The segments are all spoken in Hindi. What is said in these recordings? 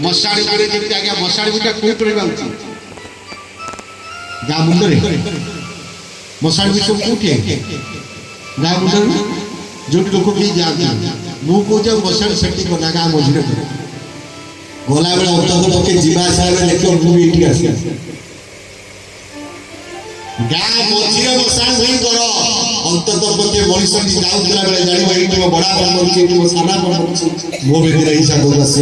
मशाड़ी करे जेते आज्ञा मशाड़ी गुटा कोई पड़ेगा उचित गाँ मुंडरे मशाड़ी भी सब कोठी है गाँ मुंडरे जो लोग भी जाते मु को जब मशाड़ी सेटिंग करना गाँ मझिरे गला बेला उत्तर पके जीवा सारे लेके मु भी ठीक आसी गाँ मझिरे मशाड़ी नहीं करो अंतत पके मनीष की जाउतला बेला जानि भाई तुम बड़ा बन छी तुम साना बन छी मो बेदे रही सा गोवासी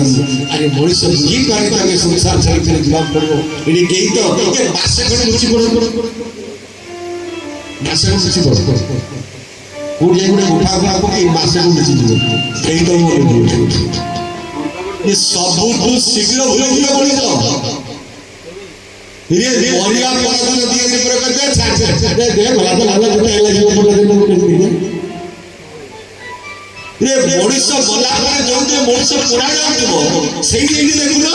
अरे मनीष बुझी करे तके संसार छाड़ी के जीवन पड़ो एडी केई तो के मासे कोन मुची पड़ो मासे कोन मुची पड़ो कोडिया गुडे उठा उठा को ए मासे को मुची जीव एई तो मो ये सबुठु शीघ्र भूल पड़ी जाओ ये मरिया पराधन दिए से प्रकार दे छाछ दे भला तो लाला जते एला जीव पड़ दे को दिए ये मनीष बोला करे जोते मनीष पोड़ा जाउतो सेही देई देखुनो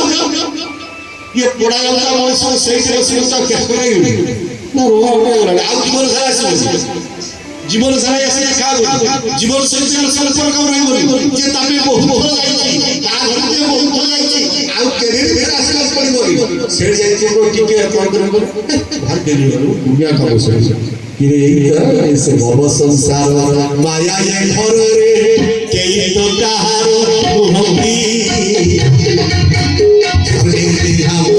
ये पोड़ा जाउता मनीष सेही बसी तो केस कराई ना रोवा आ जीवन सारा आसी जीवन सारा आसी खाओ जीवन सहित संपर्क रहिबो जे तामे बहुत थोर जाईची ता घर जे बहुत थोर जाईची आ केरे फेर आसी पड़िबो सेड जाईची को टिके कोन करो भाग देली दुनिया का बसे ये ऐसे भव संसार माया ये घर रे केई तो ताहार मोहती चले दिहाओ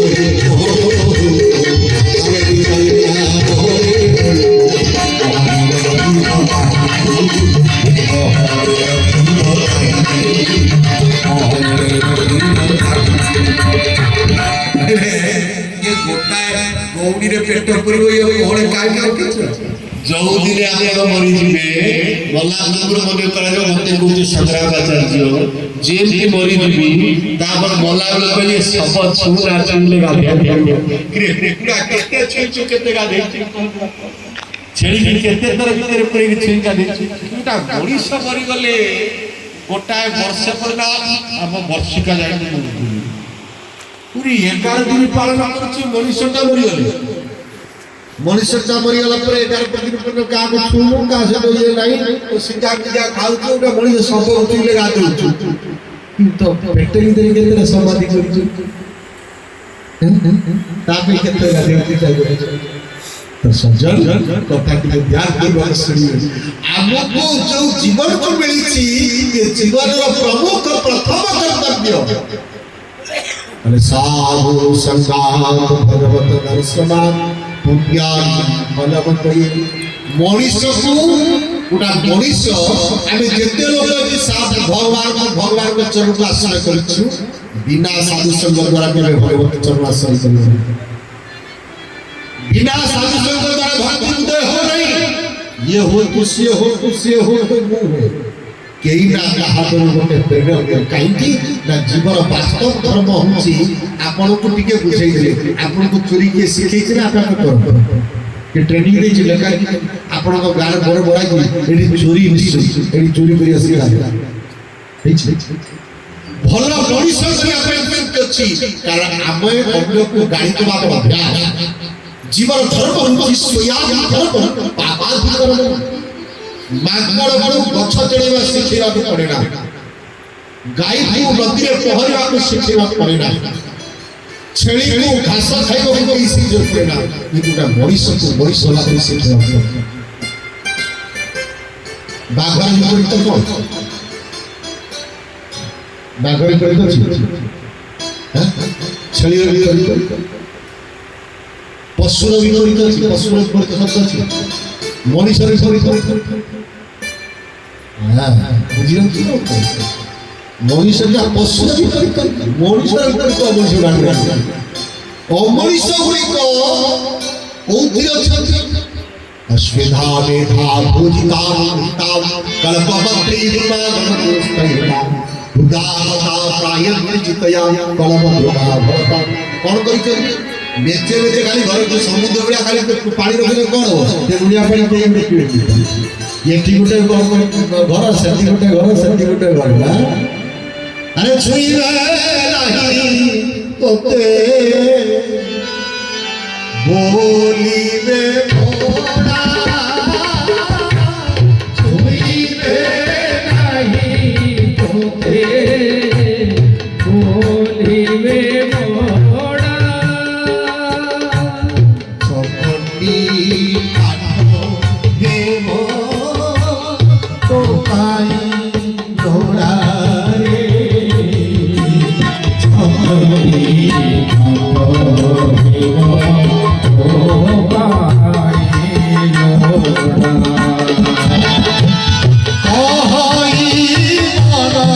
गौड़ी रे पेट पुरबो ये होले काय काय के जो दिने आपण मरि जिबे गला नंबर मने करा जो मते गुरु संग्रामाचार्य जेमती मरि जिबी तापर गला बेले कहले सब छुरा चुले गाधे क्रे पूरा केते छुचु केते गाधे छेड़ी केते तर भीतर पुरे छुई गाधे उटा गौड़ी सब मरि गले गोटाए वर्ष पर ना हम वर्षिका जाई पूरी 11 दिन पालन करछि मनुष्यटा मरि गले मनुष्यटा मरि गला पर 11 दिन पर का को छुमु का से तो ये नहीं तो सिंजा सिंजा खाउ तो उटा मनुष्य सब उठिले गादउ तो पेटे भीतर केते समाधि करछु तापे केते गादउ चाहिए तो सज्जन कथा के ध्यान करबा सुनिए हमको जो जीवन को मिली छी ये जीवन रो प्रमुख प्रथम कर्तव्य अरे साधु संगात भगवत दर्शनात् पुण्यान् फलवतये मनीष को उडा मनीष आमे जेते लोग जे साधु भगवान को चरण को आश्रय करछु बिना साधु संग द्वारा के भगवत चरण आश्रय करछु बिना साधु संग द्वारा भक्ति उदय हो नहीं ये हो कुछ हो केही ना हातर गोटे प्रेरक काईकी ना जीवन वास्तव धर्म होची आपन को टिके बुझाई देले आपन को चोरी के सिखै छै ना आपन को के ट्रेनिंग दे छै लगा आपन को गार बड़ बड़ा एडी चोरी निश्चित एडी चोरी करी सिखा ठीक छै भलो मनुष्य से आपन अछि कारण आमे अन्य को गाड़ी तो बात अभ्यास जीवन धर्म होची स्वयं धर्म पापा धर्म मागड़ को गछ चढ़ेबा सिखेबा पड़ेना गाई को नदी रे पहरिबा को सिखेबा पड़ेना छेली को घास खाइबा को सिखेबा पड़ेना किंतु मनीष को ला को सिखेबा बाघर विपरीत कोन बाघर विपरीत अछि छेली रे विपरीत पशुर विपरीत अछि पशुर विपरीत शब्द अछि मनीष रे विपरीत हां बुझियो कि मनीष का पशु विपरीत मनीष विपरीत मनीष गांडा अमनीष गुडी को कोथि अछि अश्वेधा मेधा भोजिता हिता कल्पवत्री गुणागणस्तैता उदाहता प्रायं जितया कलमद्रुमा भवता कोन करि छै बेचे बेचे खाली घर जो समुद्र बड़ा खाली पानी रखले कोन हो ते दुनिया पानी पे देखिए ये ठीक गोटे घर सेठी गोटे घर ना अरे छुईबे नहीं तोते बोलीबे भोला छुईबे नहीं तोते बोल পাইবে মোড়া চকটি কাঠো হেম তো পাই ঘোড়া রে চকটি কাঠো হেম তো পাই মোড়া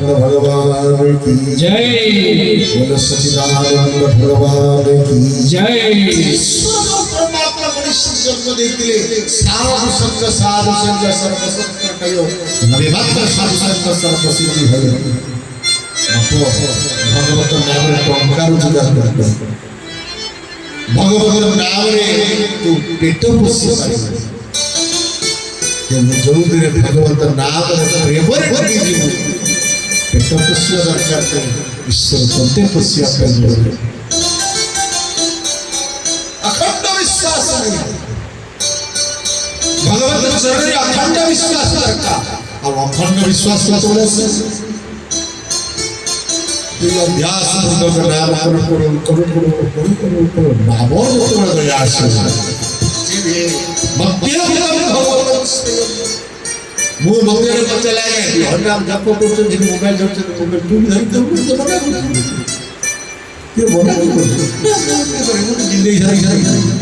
भगवान की जय बोलो सच्चिदानंद भगवान की जय परमात्मा मनुष्य जन्म देते साधु संग सर्व सत्य कयो नवेमात्र साधु संग सर्व सिद्धि है बापो भगवत नाम रे टंकार जुगार कर भगवत नाम रे तू पेट पोषि पारिबो जो दिन भगवत नाम रे प्रेम रे भरी जीव पेट पोषिया दरकार कर ईश्वर तते पोषिया पाइबो अखंड विश्वास नहीं भगवत चरण अखंड विश्वास दरकार और अखंड विश्वास का तो अभ्यास नाम करो नाम मु मंदिर में चला गया हरनाम जप करते जिन मोबाइल जप से मोबाइल टू धरि तो मना ये मना को जिंदगी सारी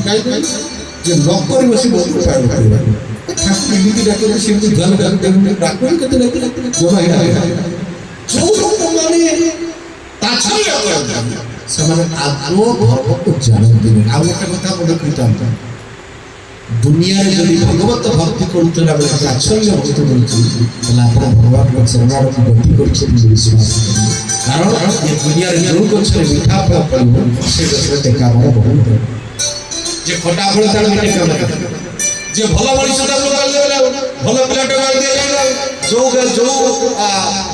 काई जे नौकर बसी बहुत पार करबा ठाकुर निधि डाके सिंधु धन धन ठाकुर कते लगे जमा है जो लोग माने ताछिया कर समान आदो धर्म को जानते नहीं आ एक कथा मन कहता दुनिया रे जदि भगवत भक्ति करतला बेला आश्चर्य भक्त बोलछि तला आपण भगवान को शरणागत की गति करछि विश्वास कारण ये दुनिया रे जो कुछ मीठा फल पड़ो से दसरे काम बहुत जे खटा फल तार मिटे काम जे भलो मनुष्य ता लोग देला भलो प्लेट गाल दिया जो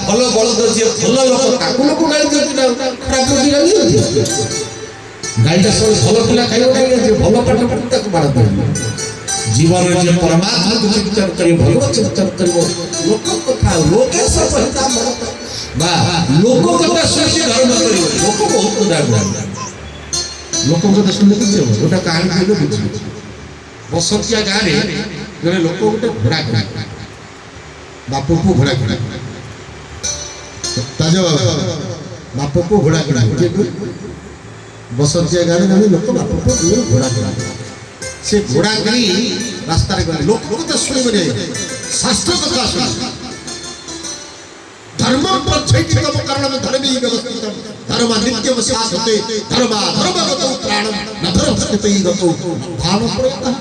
भलो बलद जे भलो लोक ताकू लोक गाल दिया खराब कर दिया गाइडा सब भलो पिला खाइबो नहीं जे भलो पाठ पढ़ ताकू मार दे जीवन रे जे परमात्मा को चिंतन करियो भगवत चिंतन करियो लोक कथा लोके सब हिता बा लोक कथा सुनि धर्म करियो लोक बहुत दागो लोक कथा सुनि किछे ओटा कहानी कहलो बुझी बसंतिया गाँ रे जने लोक गोटे घोड़ा घोड़ा बापू को घोड़ा घोड़ा ताजो बापू को घोड़ा घोड़ा बसंतिया गाँ रे लोक बापू को घोड़ा घोड़ा से घोड़ा गई रास्ता रे गले लोक कथा सुनि बने शास्त्र कथा सुनि धर्म प्रचैतिकम कारणम धर्मी व्यवस्थितम धर्म नित्यम साधते धर्मगतो प्राणम न धर्मस्ते गतो भाव प्रयत्न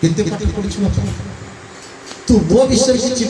कितने पाठ पढ़िछु तू वो विषय